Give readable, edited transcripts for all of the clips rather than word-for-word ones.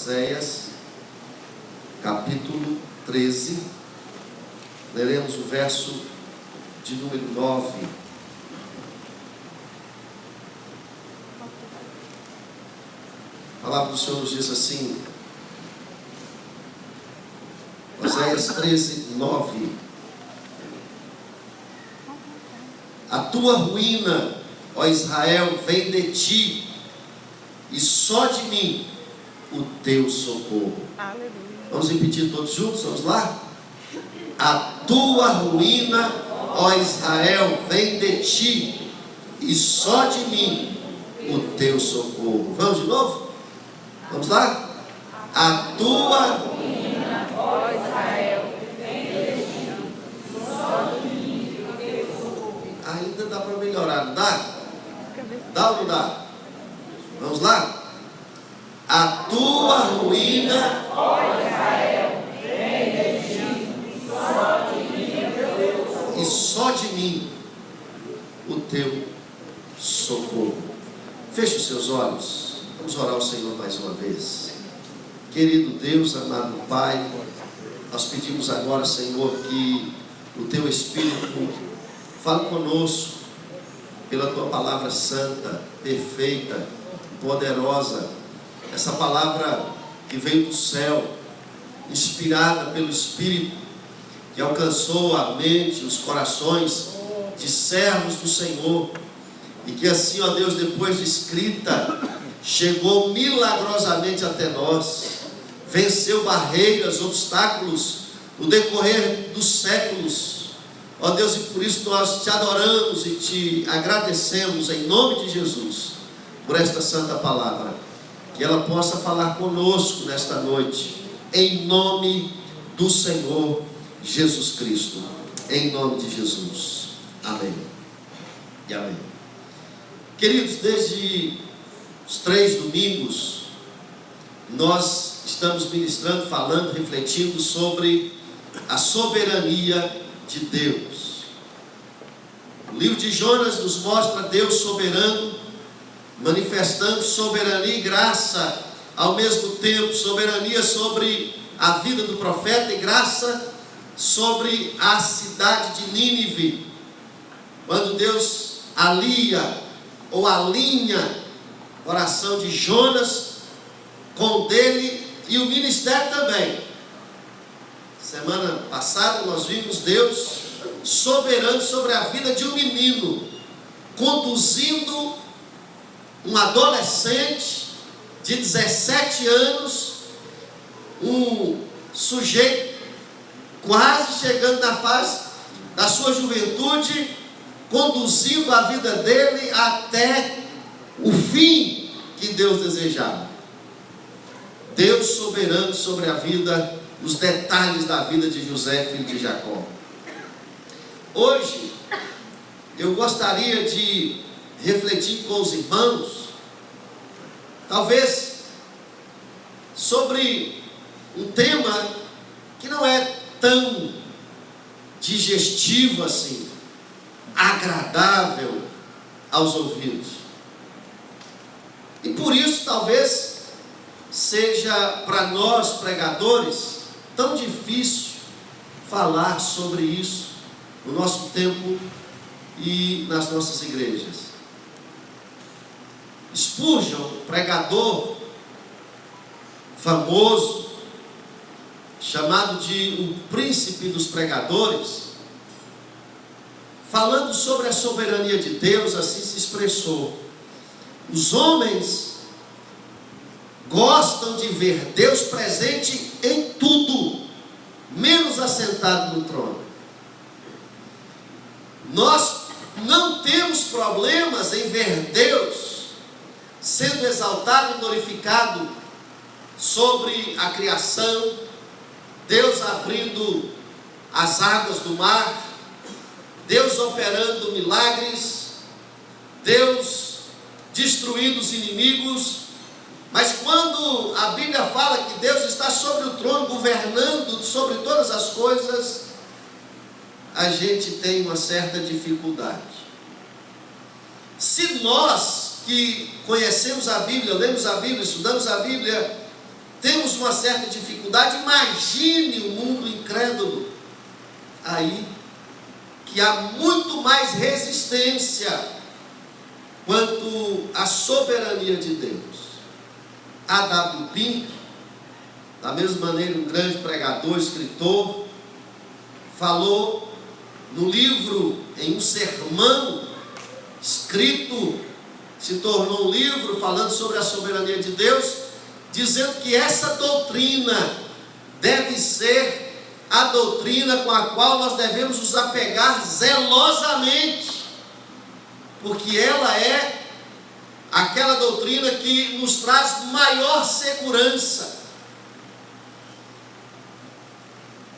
Oséias, capítulo 13, leremos o verso de número 9. A palavra do Senhor nos diz assim, Oséias 13, 9. A tua ruína, ó Israel, vem de ti, e só de mim o teu socorro. Aleluia. Vamos repetir todos juntos? Vamos lá? A tua ruína, ó Israel, vem de ti, e só de mim o teu socorro. Vamos de novo? Vamos lá? A tua ruína, Ó Israel, vem de ti, só de mim o teu socorro. ainda dá para melhorar, não dá? Dá ou não dá? Vamos lá? A tua ruína, Ó Israel, vem de ti, só de mim o teu socorro. e só de mim o teu socorro. Feche os seus olhos. Vamos orar ao Senhor mais uma vez. Querido Deus, amado Pai, nós pedimos agora, Senhor, que o teu Espírito fale conosco pela tua palavra santa, perfeita, poderosa. Essa palavra que veio do céu, inspirada pelo Espírito, que alcançou a mente, os corações de servos do Senhor, e que assim, ó Deus, depois de escrita, chegou milagrosamente até nós, venceu barreiras, obstáculos no decorrer dos séculos, ó Deus, e por isso nós te adoramos e te agradecemos em nome de Jesus, por esta santa palavra, que ela possa falar conosco nesta noite, em nome do Senhor Jesus Cristo, em nome de Jesus, amém e amém. Queridos, desde os 3 domingos, nós estamos ministrando, falando, refletindo sobre a soberania de Deus. O livro de Jonas nos mostra Deus soberano, manifestando soberania e graça ao mesmo tempo, soberania sobre a vida do profeta e graça sobre a cidade de Nínive, quando Deus alia ou alinha o coração de Jonas com o dele e o ministério também. Semana passada nós vimos Deus soberano sobre a vida de um menino, conduzindo um adolescente de 17 anos, um sujeito quase chegando na fase da sua juventude, conduzindo a vida dele até o fim que Deus desejava. Deus soberano sobre a vida, os detalhes da vida de José, filho de Jacó. Hoje, eu gostaria de refletir com os irmãos, talvez, sobre um tema que não é tão digestivo assim, agradável aos ouvidos. E por isso, talvez, seja para nós pregadores tão difícil falar sobre isso no nosso tempo e nas nossas igrejas. Spurgeon, pregador famoso, chamado de o príncipe dos pregadores, falando sobre a soberania de Deus, assim se expressou: os homens gostam de ver Deus presente em tudo, menos assentado no trono. Nós não temos problemas em ver Deus sendo exaltado e glorificado sobre a criação, Deus abrindo as águas do mar, Deus operando milagres, Deus destruindo os inimigos. Mas quando a Bíblia fala que Deus está sobre o trono, governando sobre todas as coisas, a gente tem uma certa dificuldade. Se nós que conhecemos a Bíblia, lemos a Bíblia, estudamos a Bíblia, temos uma certa dificuldade. Imagine o mundo incrédulo. Aí que há muito mais resistência quanto à soberania de Deus. A.W. Pink, da mesma maneira, um grande pregador, escritor, falou no livro, em um sermão escrito, se tornou um livro falando sobre a soberania de Deus, dizendo que essa doutrina deve ser a doutrina com a qual nós devemos nos apegar zelosamente, porque ela é aquela doutrina que nos traz maior segurança.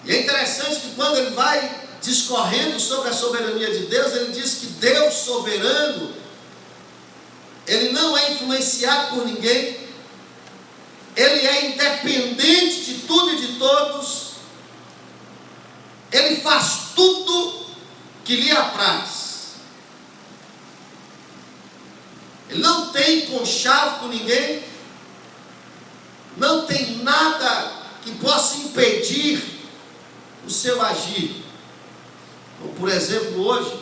E é interessante que quando ele vai discorrendo sobre a soberania de Deus, ele diz que Deus soberano, ele não é influenciado por ninguém, ele é independente de tudo e de todos, ele faz tudo que lhe apraz. Ele não tem conchavo com ninguém, não tem nada que possa impedir o seu agir. Como, por exemplo, hoje,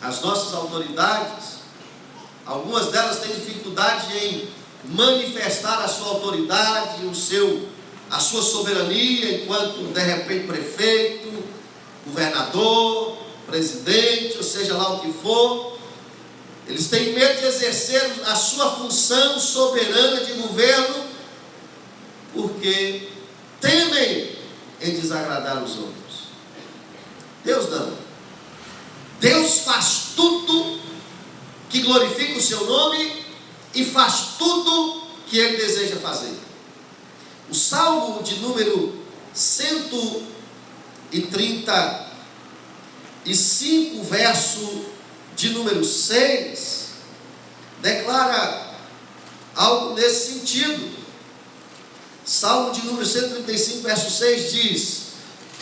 as nossas autoridades, algumas delas têm dificuldade em manifestar a sua autoridade, a sua soberania, enquanto, de repente, prefeito, governador, presidente, ou seja lá o que for, eles têm medo de exercer a sua função soberana de governo, porque temem em desagradar os outros. Deus não. Deus faz tudo que glorifica o seu nome e faz tudo que Ele deseja fazer. O Salmo de número 135, verso de número 6, declara algo nesse sentido. Salmo de número 135, verso 6 diz: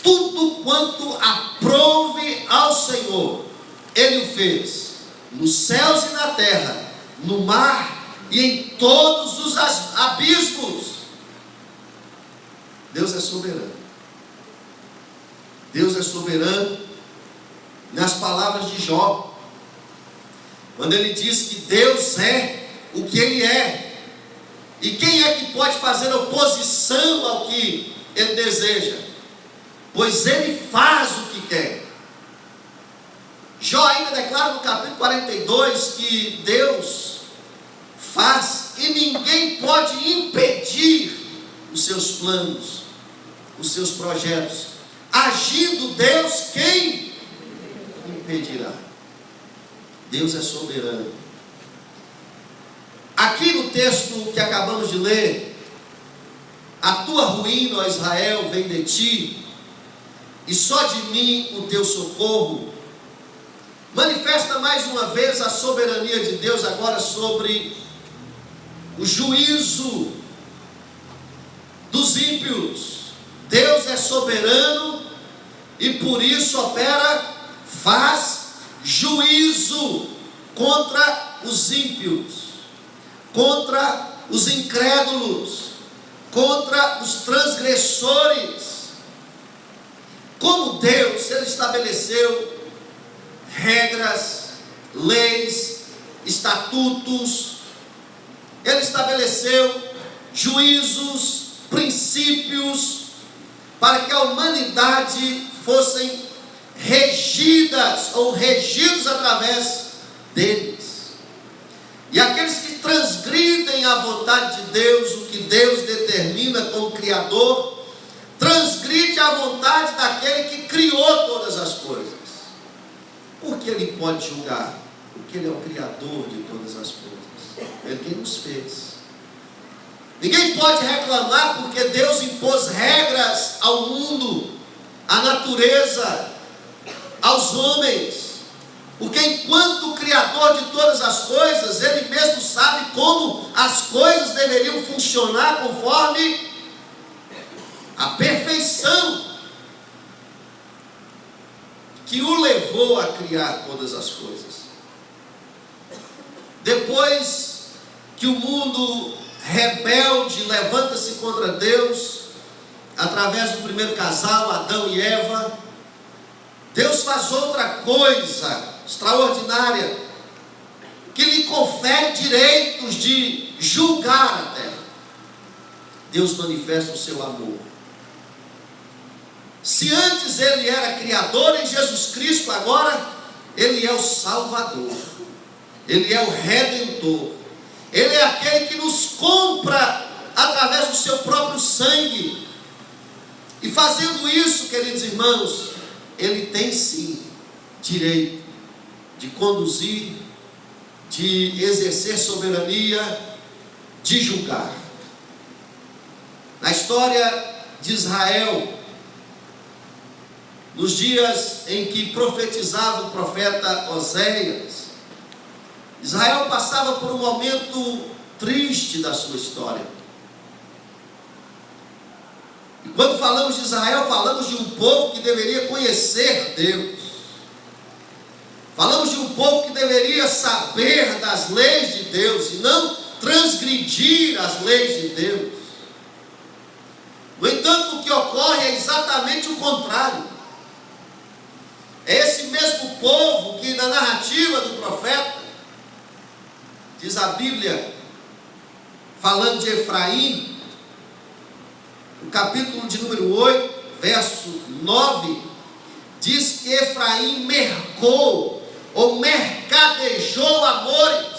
tudo quanto aprouve ao Senhor, Ele o fez, nos céus e na terra, no mar e em todos os abismos. Deus é soberano. Deus é soberano nas palavras de Jó, quando ele diz que Deus é o que Ele é. E quem é que pode fazer oposição ao que Ele deseja? Pois Ele faz o que quer. Jó ainda declara no capítulo 42 que Deus faz e ninguém pode impedir os seus planos, os seus projetos. Agindo Deus, quem impedirá? Deus é soberano. Aqui no texto que acabamos de ler, a tua ruína, ó Israel, vem de ti, e só de mim o teu socorro, manifesta mais uma vez a soberania de Deus agora sobre o juízo dos ímpios. Deus é soberano e por isso faz juízo contra os ímpios, contra os incrédulos, contra os transgressores. Como Deus, Ele estabeleceu regras, leis, estatutos, Ele estabeleceu juízos, princípios, para que a humanidade fossem regidas ou regidos através deles. E aqueles que transgridem a vontade de Deus, o que Deus determina como Criador, transgride a vontade daquele que criou todas as coisas. Porque Ele pode julgar? Porque Ele é o Criador de todas as coisas. Ele quem nos fez. Ninguém pode reclamar porque Deus impôs regras ao mundo, à natureza, aos homens. Porque enquanto Criador de todas as coisas, Ele mesmo sabe como as coisas deveriam funcionar conforme a perfeição que o levou a criar todas as coisas. Depois que o mundo rebelde levanta-se contra Deus, através do primeiro casal, Adão e Eva. Deus faz outra coisa extraordinária, que lhe confere direitos de julgar a terra. Deus manifesta o seu amor. Se antes ele era criador, em Jesus Cristo agora ele é o Salvador, ele é o Redentor, ele é aquele que nos compra através do seu próprio sangue. E fazendo isso, queridos irmãos, ele tem sim direito de conduzir, de exercer soberania, de julgar. Na história de Israel, nos dias em que profetizava o profeta Oséias, Israel passava por um momento triste da sua história. E quando falamos de Israel, falamos de um povo que deveria conhecer Deus. Falamos de um povo que deveria saber das leis de Deus e não transgredir as leis de Deus. No entanto, o que ocorre é exatamente o contrário. É esse mesmo povo que na narrativa do profeta, diz a Bíblia, falando de Efraim, no capítulo de número 8, verso 9, diz que Efraim mercou, ou mercadejou amores.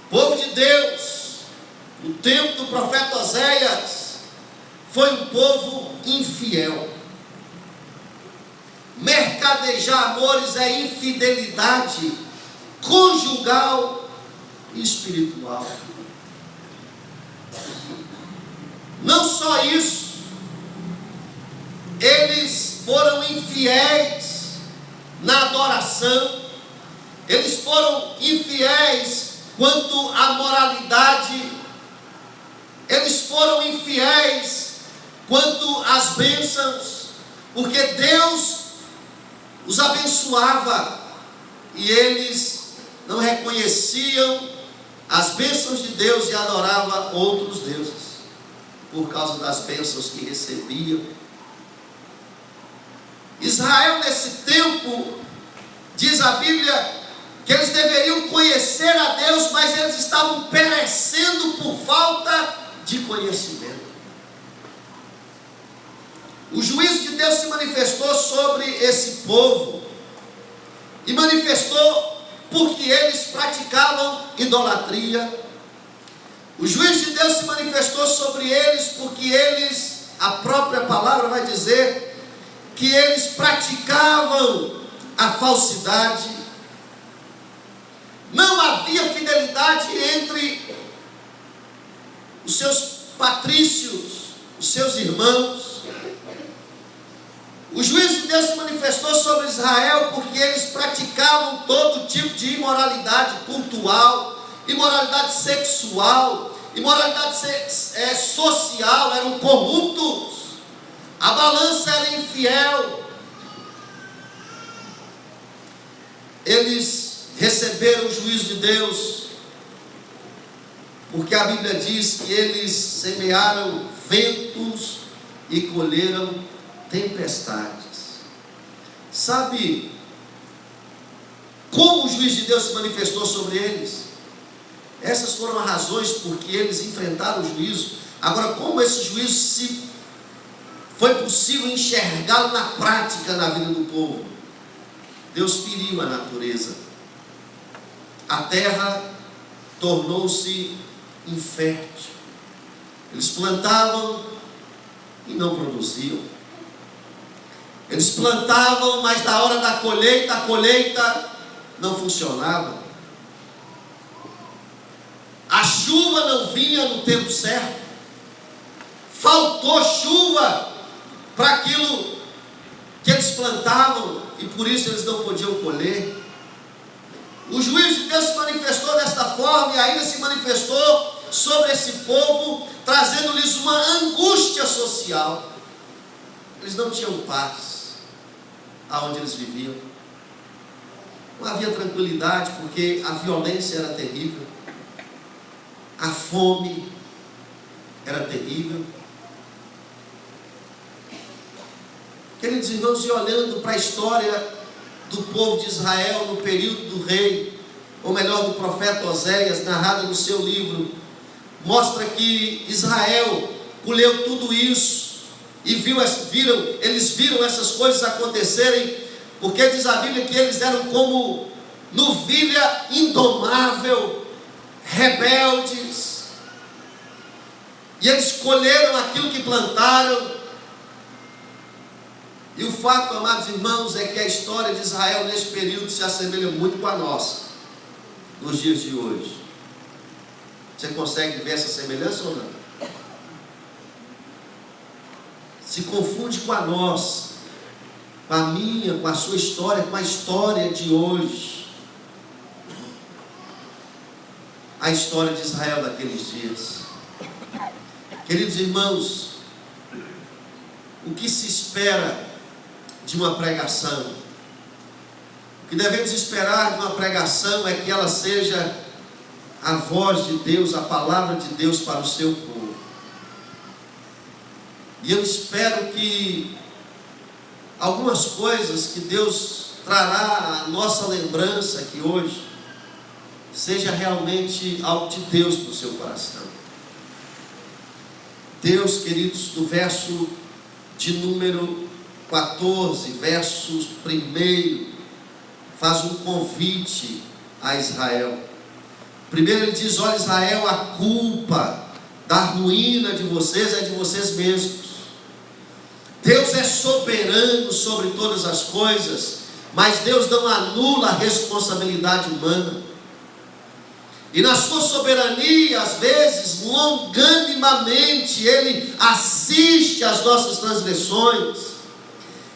Povo de Deus, no tempo do profeta Oséias, foi um povo infiel. Mercadejar amores é infidelidade conjugal e espiritual. Não só isso, eles foram infiéis na adoração, eles foram infiéis quanto à moralidade, eles foram infiéis quanto às bênçãos, porque Deus os abençoava e eles não reconheciam as bênçãos de Deus e adoravam outros deuses por causa das bênçãos que recebiam. Israel, nesse tempo, diz a Bíblia, que eles deveriam conhecer a Deus, mas eles estavam perecendo por falta de conhecimento. O juízo de Deus se manifestou sobre esse povo, e manifestou porque eles praticavam idolatria. O juízo de Deus se manifestou sobre eles porque eles, a própria palavra vai dizer, que eles praticavam a falsidade. Não havia fidelidade entre os seus patrícios, os seus irmãos. O juízo de Deus se manifestou sobre Israel porque eles praticavam todo tipo de imoralidade cultural, imoralidade sexual, imoralidade social, eram corruptos. A balança era infiel. Eles receberam o juízo de Deus porque a Bíblia diz que eles semearam ventos e colheram tempestades. Sabe como o juízo de Deus se manifestou sobre eles? Essas foram as razões por que eles enfrentaram o juízo. Agora, como esse juízo foi possível enxergá-lo na prática na vida do povo? Deus feriu a natureza. A terra tornou-se infértil. Eles plantavam e não produziam. Eles plantavam, mas na hora da colheita, a colheita não funcionava. A chuva não vinha no tempo certo. Faltou chuva para aquilo que eles plantavam e por isso eles não podiam colher. O juízo de Deus se manifestou desta forma e ainda se manifestou sobre esse povo, trazendo-lhes uma angústia social. Eles não tinham paz aonde eles viviam. Não havia tranquilidade porque a violência era terrível. a fome era terrível. Queridos irmãos, e olhando para a história do povo de Israel no período do rei, ou melhor, do profeta Oséias, narrada no seu livro, mostra que Israel colheu tudo isso e eles viram essas coisas acontecerem, porque diz a Bíblia que eles eram como novilha indomável, rebeldes, e eles colheram aquilo que plantaram. E o fato, amados irmãos, é que a história de Israel nesse período se assemelha muito com a nossa, nos dias de hoje. Você consegue ver essa semelhança ou não? Se confunde com a nossa, com a minha, com a sua história, com a história de hoje. A história de Israel daqueles dias. Queridos irmãos, o que se espera de uma pregação? O que devemos esperar de uma pregação é que ela seja a voz de Deus, a palavra de Deus para o seu povo. E eu espero que algumas coisas que Deus trará à nossa lembrança aqui hoje, seja realmente algo de Deus para o seu coração. Deus, queridos, no verso de número 14, versos 1, faz um convite a Israel. Primeiro ele diz: olha Israel, a culpa da ruína de vocês é de vocês mesmos. Deus é soberano sobre todas as coisas, mas Deus não anula a responsabilidade humana. E na sua soberania, às vezes, longanimamente, Ele assiste às nossas transgressões.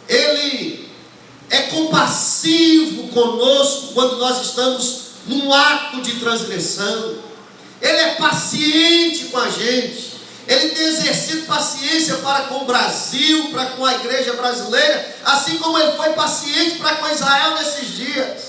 Ele é compassivo conosco quando nós estamos num ato de transgressão. Ele é paciente com a gente. Ele tem exercido paciência para com o Brasil, para com a igreja brasileira, assim como Ele foi paciente para com Israel nesses dias.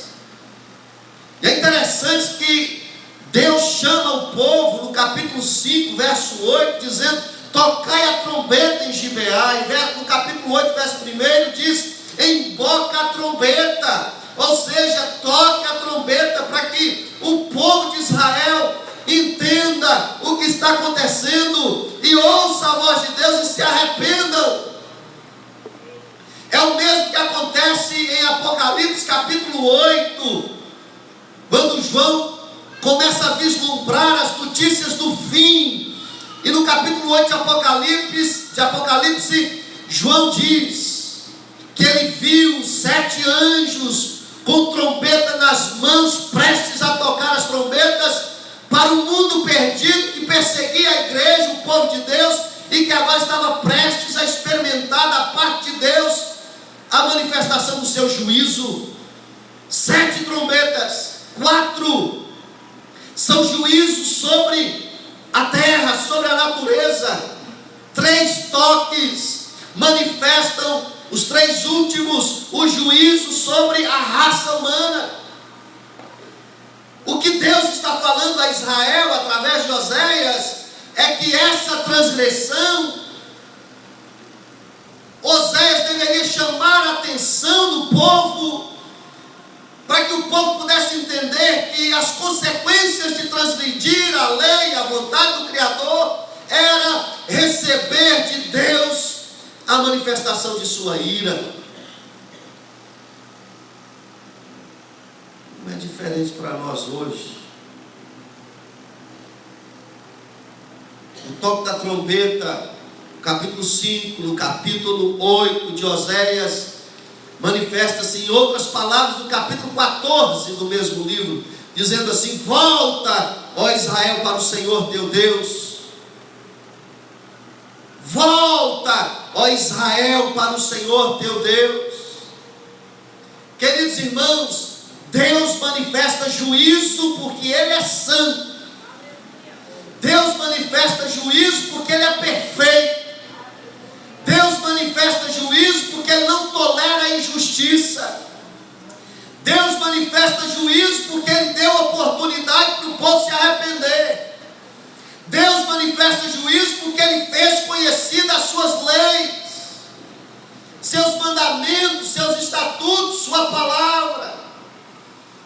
E é interessante que Deus chama o povo no capítulo 5, verso 8, dizendo: tocai a trombeta em Gibeá. E no capítulo 8, verso 1, diz: emboca a trombeta. Ou seja, toque a trombeta para que o povo de Israel entenda o que está acontecendo e ouça a voz de Deus e se arrependam. É o mesmo que acontece em Apocalipse capítulo 8, quando João começa a vislumbrar as notícias do fim. E no capítulo 8 de Apocalipse, João diz que ele viu 7 anjos com trombeta nas mãos, prestes a tocar as trombetas para o mundo perdido que perseguia a igreja, o povo de Deus, e que agora estava prestes a experimentar da parte de Deus a manifestação do seu juízo. 7 trombetas, 4 são juízos sobre a terra, sobre a natureza. 3 toques manifestam, os 3 últimos, o juízo sobre a raça humana. O que Deus está falando a Israel através de Oséias é que essa transgressão, Oséias deveria chamar a atenção do povo, para que o povo pudesse entender que as consequências de transgredir a lei, a vontade do Criador, era receber de Deus a manifestação de sua ira. Não é diferente para nós hoje. O toque da trombeta, no capítulo 5, no capítulo 8 de Oséias, manifesta-se em outras palavras no capítulo 14 do mesmo livro, dizendo assim: volta, ó Israel, para o Senhor teu Deus. Volta, ó Israel, para o Senhor teu Deus. Queridos irmãos, Deus manifesta juízo porque Ele é santo. Deus manifesta juízo porque Ele é perfeito. Deus manifesta juízo porque Ele não tolera a injustiça. Deus manifesta juízo porque Ele deu oportunidade para o povo se arrepender. Deus manifesta juízo porque Ele fez conhecidas as suas leis, seus mandamentos, seus estatutos, sua palavra.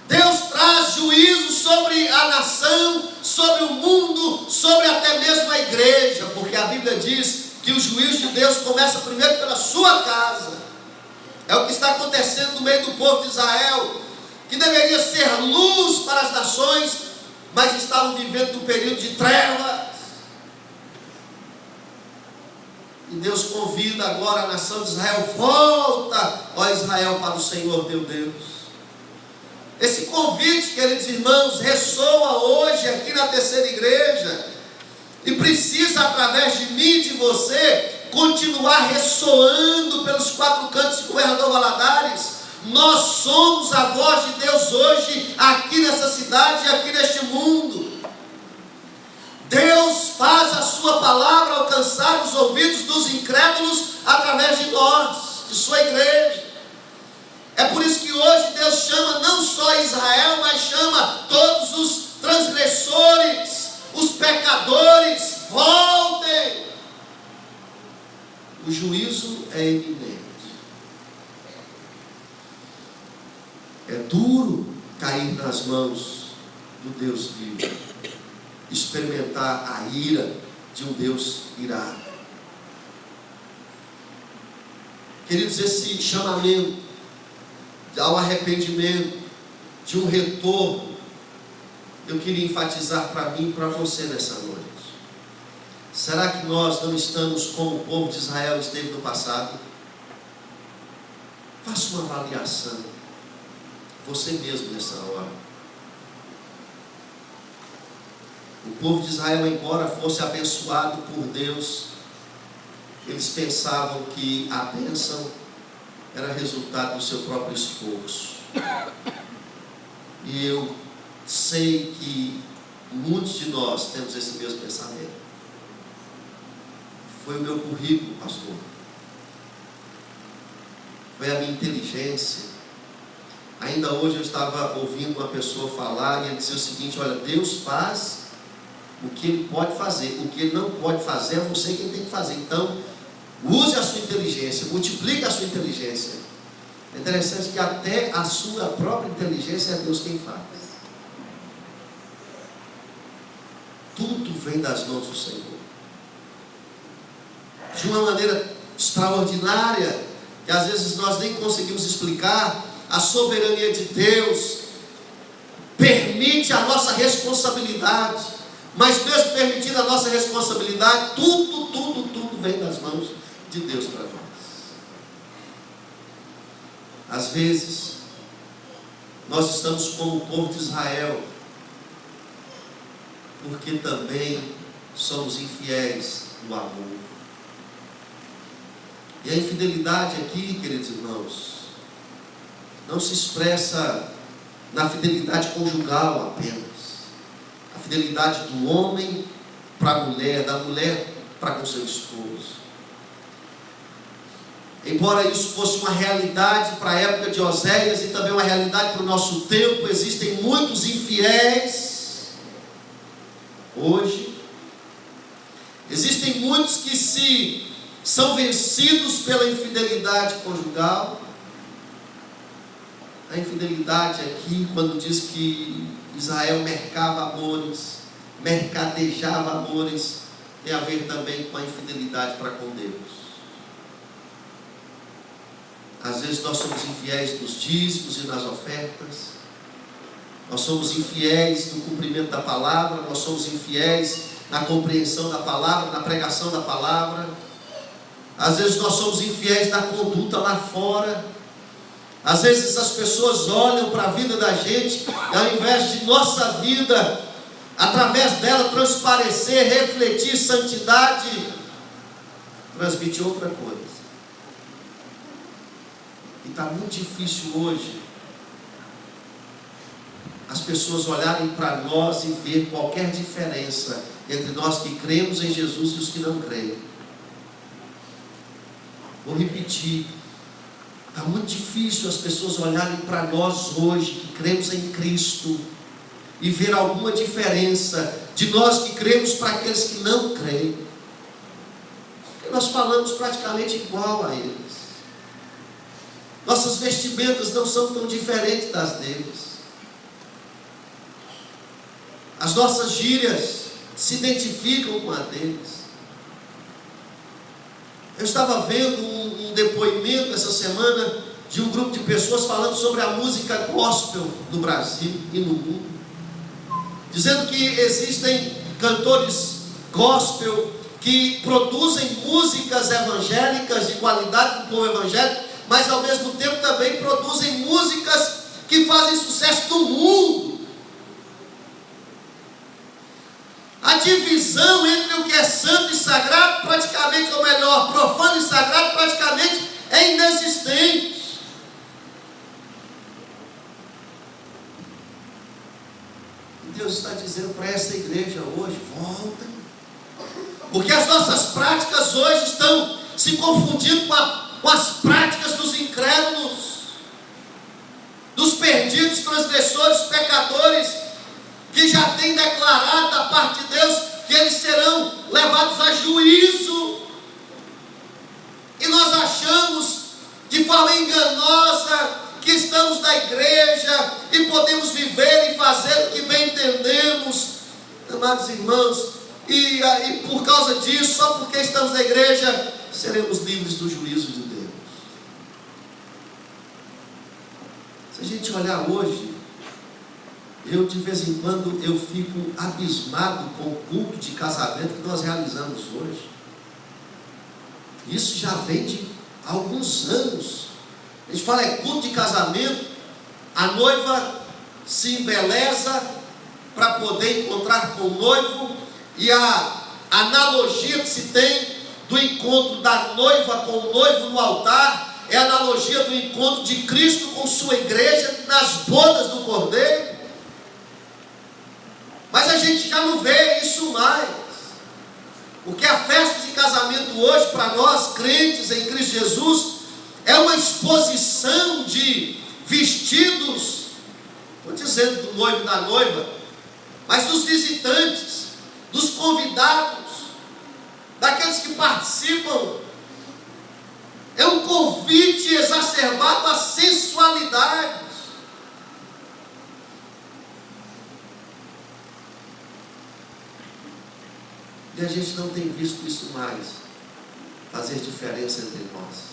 Deus traz juízo sobre a nação, sobre o mundo, sobre até mesmo a igreja, porque a Bíblia diz que o juízo de Deus começa primeiro pela sua casa. É o que está acontecendo no meio do povo de Israel, que deveria ser luz para as nações, mas estavam vivendo um período de trevas. E Deus convida agora a nação de Israel: volta, ó Israel, para o Senhor teu Deus. Esse convite, queridos irmãos, ressoa hoje aqui na terceira igreja, e precisa, através de mim e de você, continuar ressoando pelos quatro cantos de Governador Valadares. Nós somos a voz de Deus hoje, aqui nessa cidade e aqui neste mundo. Deus faz a sua palavra alcançar os ouvidos dos incrédulos através de nós, de sua igreja. É por isso que hoje Deus chama não só Israel, mas chama todos os transgressores, os pecadores: voltem. O juízo é iminente. É duro cair nas mãos do Deus vivo, experimentar a ira de um Deus irado. Queridos, esse chamamento ao arrependimento, de um retorno, eu queria enfatizar para mim e para você nessa noite. Será que nós não estamos como o povo de Israel esteve no passado? Faça uma avaliação, você mesmo nessa hora. O povo de Israel, embora fosse abençoado por Deus, eles pensavam que a bênção era resultado do seu próprio esforço. E eu sei que muitos de nós temos esse mesmo pensamento. Foi o meu currículo, pastor. Foi a minha inteligência. Ainda hoje eu estava ouvindo uma pessoa falar e ele dizia o seguinte: olha, Deus faz o que Ele pode fazer, o que Ele não pode fazer é você quem tem que fazer. Então, use a sua inteligência, multiplique a sua inteligência. É interessante que até a sua própria inteligência é Deus quem faz. Tudo vem das mãos do Senhor, de uma maneira extraordinária, que às vezes nós nem conseguimos explicar. A soberania de Deus permite a nossa responsabilidade, mas mesmo permitindo a nossa responsabilidade, tudo vem das mãos de Deus para nós. Às vezes nós estamos como o povo de Israel, porque também somos infiéis no amor. E a infidelidade aqui, queridos irmãos, não se expressa na fidelidade conjugal apenas. A fidelidade do homem para a mulher, da mulher para com seu esposo. Embora isso fosse uma realidade para a época de Oséias e também uma realidade para o nosso tempo, existem muitos infiéis hoje. Existem muitos que são vencidos pela infidelidade conjugal. A infidelidade aqui, quando diz que Israel mercava amores, mercadejava amores, tem a ver também com a infidelidade para com Deus. Às vezes nós somos infiéis nos dízimos e nas ofertas, nós somos infiéis no cumprimento da palavra, nós somos infiéis na compreensão da palavra, na pregação da palavra. Às vezes nós somos infiéis na conduta lá fora. Às vezes as pessoas olham para a vida da gente e ao invés de nossa vida, através dela transparecer, refletir santidade, transmitir outra coisa. E está muito difícil hoje as pessoas olharem para nós e ver qualquer diferença entre nós que cremos em Jesus e os que não creem. Vou repetir. Está muito difícil as pessoas olharem para nós hoje, que cremos em Cristo, e ver alguma diferença de nós que cremos para aqueles que não creem. Porque nós falamos praticamente igual a eles. Nossas vestimentas não são tão diferentes das deles. As nossas gírias se identificam com a deles. Eu estava vendo um depoimento essa semana de um grupo de pessoas falando sobre a música gospel no Brasil e no mundo, dizendo que existem cantores gospel que produzem músicas evangélicas de qualidade para o povo evangélico, mas ao mesmo tempo também produzem músicas que fazem sucesso no mundo. A divisão entre o que é santo e sagrado, praticamente, ou melhor, profano e sagrado, praticamente é inexistente. E Deus está dizendo para essa igreja hoje: volta. Porque as nossas práticas hoje estão se confundindo com as práticas dos incrédulos, dos perdidos, transgressores, pecadores, que já tem declarado da parte de Deus que eles serão levados a juízo. E nós achamos de forma enganosa que estamos na igreja e podemos viver e fazer o que bem entendemos, amados irmãos, e por causa disso, só porque estamos na igreja, seremos livres do juízo de Deus. Se a gente olhar hoje, eu de vez em quando eu fico abismado com o culto de casamento que nós realizamos hoje. Isso já vem de alguns anos. A gente fala é culto de casamento, a noiva se embeleza para poder encontrar com o noivo, e a analogia que se tem do encontro da noiva com o noivo no altar é a analogia do encontro de Cristo com sua igreja nas bodas do Cordeiro. Mas a gente já não vê isso mais, porque a festa de casamento hoje, para nós crentes em Cristo Jesus, é uma exposição de vestidos, estou dizendo do noivo e da noiva, mas dos visitantes, dos convidados, daqueles que participam. É um convite exacerbado à sensualidade. E a gente não tem visto isso mais fazer diferença entre nós.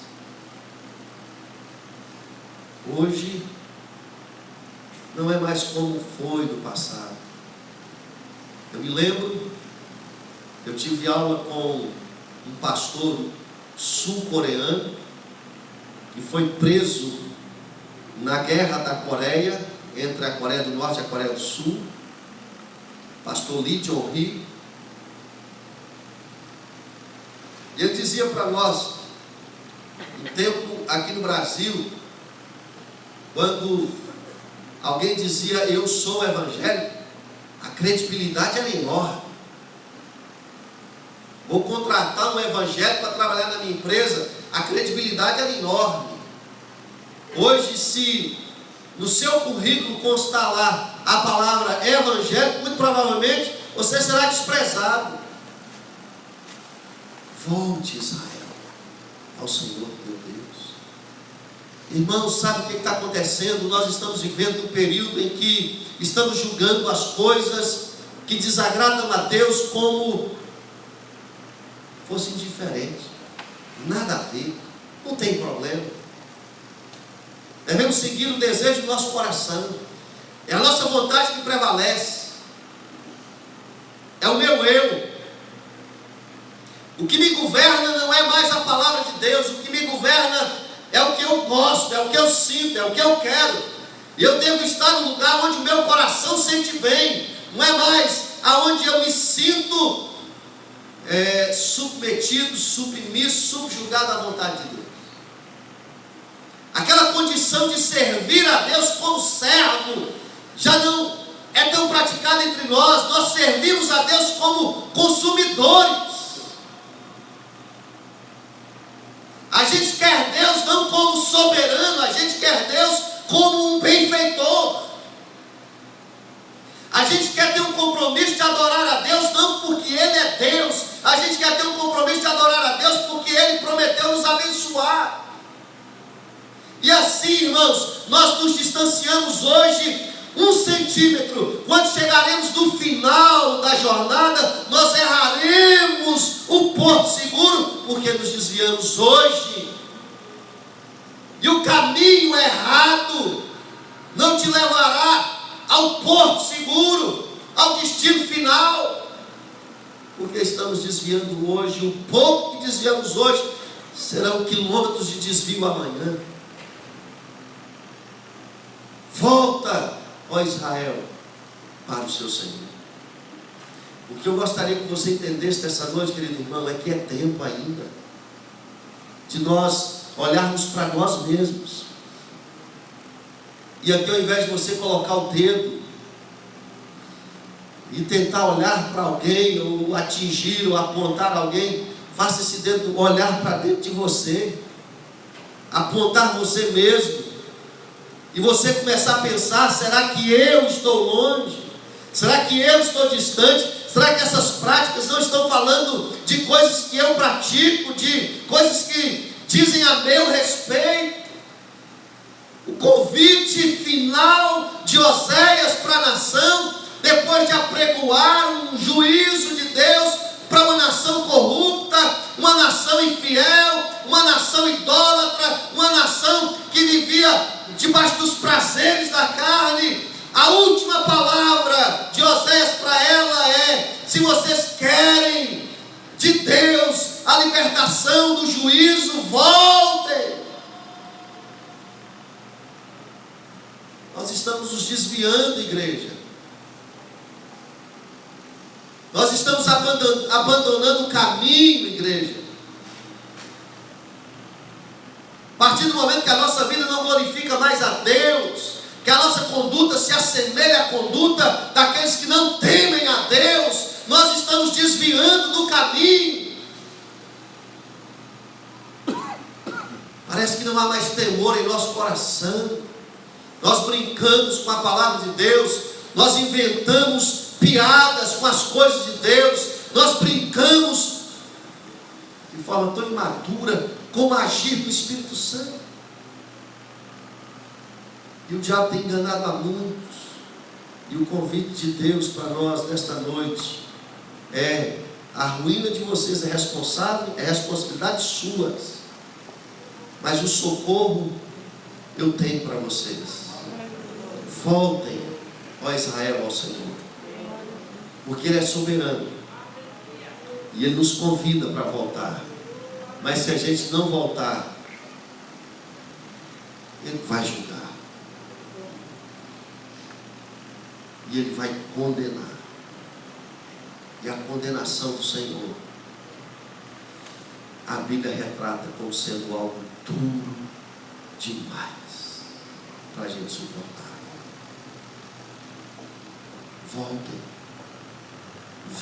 Hoje não é mais como foi no passado. Eu me lembro, eu tive aula com um pastor sul-coreano que foi preso na guerra da Coreia, entre a Coreia do Norte e a Coreia do Sul, pastor Lee Jong-hee. E ele dizia para nós, um tempo aqui no Brasil, quando alguém dizia eu sou evangélico, a credibilidade era enorme. Vou contratar um evangélico para trabalhar na minha empresa, a credibilidade era enorme. Hoje, se no seu currículo constar lá a palavra evangélico, muito provavelmente você será desprezado. Volte, Israel, ao Senhor teu Deus. Irmãos, sabe o que está acontecendo? Nós estamos vivendo um período em que estamos julgando as coisas que desagradam a Deus como fossem diferentes. Nada a ver, não tem problema. Devemos seguir o desejo do nosso coração. É a nossa vontade que prevalece. É o meu eu. O que me governa não é mais a palavra de Deus. O que me governa é o que eu gosto, é o que eu sinto, é o que eu quero. E eu devo estar no lugar onde o meu coração sente bem. Não é mais aonde eu me sinto submetido, submisso, subjugado à vontade de Deus. Aquela condição de servir a Deus como servo já não é tão praticada entre nós. Nós servimos a Deus como consumidores. A gente quer Deus não como soberano, a gente quer Deus como um benfeitor. A Deus, a gente quer ter um compromisso de adorar a Deus, porque Ele prometeu nos abençoar. E assim, irmãos, nós nos distanciamos hoje 1 centímetro. Quando chegaremos no final da jornada, nós erraremos o porto seguro, porque nos desviamos hoje. E o caminho errado não te levará ao porto seguro, ao destino final, porque estamos desviando hoje. O pouco que desviamos hoje serão quilômetros de desvio amanhã. Volta, ó Israel, para o seu Senhor. O que eu gostaria que você entendesse nessa noite, querido irmão, é que é tempo ainda de nós olharmos para nós mesmos. E aqui, ao invés de você colocar o dedo e tentar olhar para alguém, ou atingir, ou apontar alguém, faça esse dedo olhar para dentro de você, apontar você mesmo. E você começar a pensar: será que eu estou longe? Será que eu estou distante? Será que essas práticas não estão falando de coisas que eu pratico, de coisas que dizem a meu respeito? O convite final de Oséias para a nação, depois de apregoar um juízo de Deus para uma nação corrupta, uma nação infiel, uma nação idólatra, uma nação que vivia debaixo dos prazeres da carne. A última palavra de Oséias para ela é: se vocês querem de Deus a libertação do juízo, voltem. Nós estamos nos desviando, igreja. Nós estamos abandonando o caminho, igreja. A partir do momento que a nossa vida não glorifica mais a Deus, que a nossa conduta se assemelha à conduta daqueles que não temem a Deus, nós estamos desviando do caminho. Parece que não há mais temor em nosso coração. Nós brincamos com a palavra de Deus, nós inventamos piadas com as coisas de Deus, nós brincamos de forma tão imatura como agir do Espírito Santo. E o diabo tem enganado a muitos. E o convite de Deus para nós nesta noite é: a ruína de vocês é responsabilidade sua, mas o socorro eu tenho para vocês. Voltem, ó Israel, ao Senhor, porque Ele é soberano e Ele nos convida para voltar. Mas se a gente não voltar, Ele vai julgar. E Ele vai condenar. E a condenação do Senhor, a Bíblia retrata como sendo algo duro demais para a gente suportar.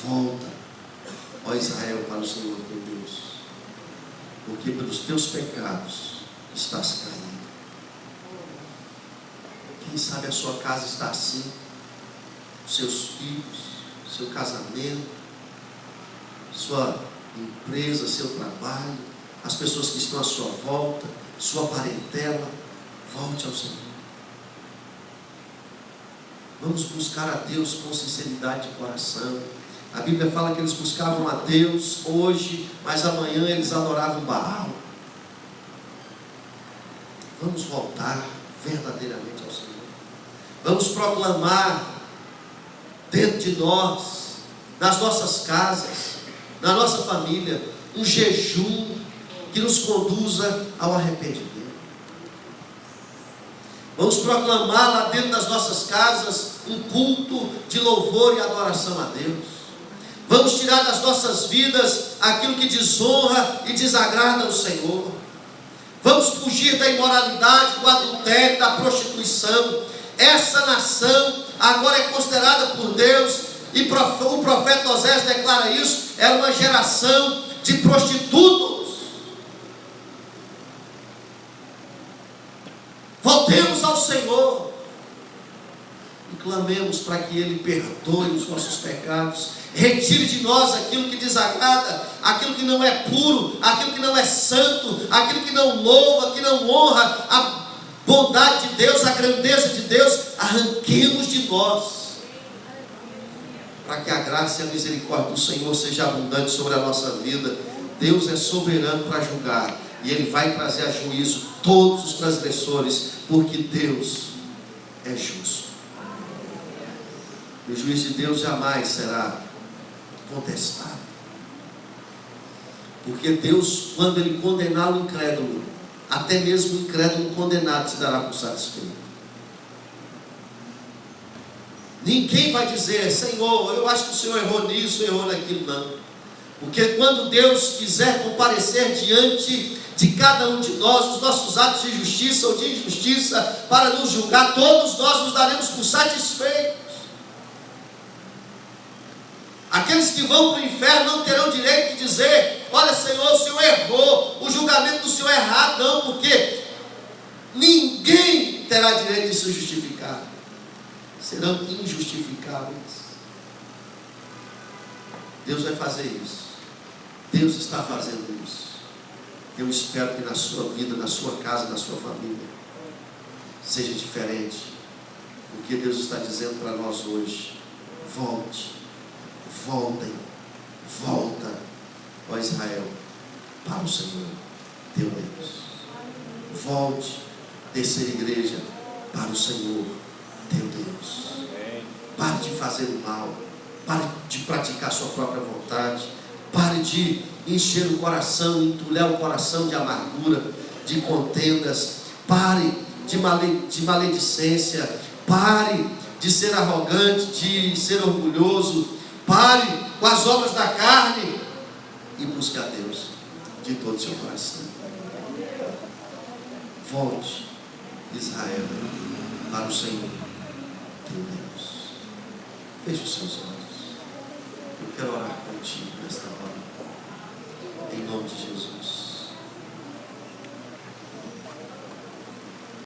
Volta, ó Israel, para o Senhor teu Deus, porque pelos teus pecados estás caído. Quem sabe a sua casa está assim, seus filhos, seu casamento, sua empresa, seu trabalho, as pessoas que estão à sua volta, sua parentela. Volte ao Senhor. Vamos buscar a Deus com sinceridade de coração. A Bíblia fala que eles buscavam a Deus hoje, mas amanhã eles adoravam Baal. Vamos voltar verdadeiramente ao Senhor. Vamos proclamar dentro de nós, nas nossas casas, na nossa família, um jejum que nos conduza ao arrependimento. Vamos proclamar lá dentro das nossas casas um culto de louvor e adoração a Deus. Vamos tirar das nossas vidas aquilo que desonra e desagrada ao Senhor. Vamos fugir da imoralidade, do adultério, da prostituição. Essa nação agora é considerada por Deus, e o profeta Oséias declara isso, era uma geração de prostitutos. Voltemos ao Senhor. e clamemos para que Ele perdoe os nossos pecados, retire de nós aquilo que desagrada, aquilo que não é puro, aquilo que não é santo, aquilo que não louva, que não honra a bondade de Deus, a grandeza de Deus. Arranquemos de nós, para que a graça e a misericórdia do Senhor seja abundante sobre a nossa vida. Deus é soberano para julgar, e Ele vai trazer a juízo todos os transgressores, porque Deus é justo. E o juízo de Deus jamais será contestado, porque Deus, quando Ele condenar o incrédulo, até mesmo o incrédulo condenado se dará por satisfeito. Ninguém vai dizer: Senhor, eu acho que o Senhor errou nisso, errou naquilo. Não, porque quando Deus quiser comparecer diante de cada um de nós, os nossos atos de justiça ou de injustiça, para nos julgar, todos nós nos daremos por satisfeitos. Aqueles que vão para o inferno não terão direito de dizer: olha, Senhor, o Senhor errou, o julgamento do Senhor é errado. Não, porque ninguém terá direito de se justificar. Serão injustificáveis. Deus vai fazer isso. Deus está fazendo isso. Eu espero que na sua vida, na sua casa, na sua família, seja diferente. Porque Deus está dizendo para nós hoje: volte. Voltem, volta, ó Israel, para o Senhor, teu Deus. Volte, terceira igreja, para o Senhor, teu Deus. Pare de fazer o mal, pare de praticar sua própria vontade, pare de encher o coração, entulhar o coração de amargura, de contendas, pare de maledicência, pare de ser arrogante, de ser orgulhoso. Pare com as obras da carne e busque a Deus de todo o seu coração. Volte, Israel, para o Senhor, teu Deus. Feche os seus olhos. Eu quero orar contigo.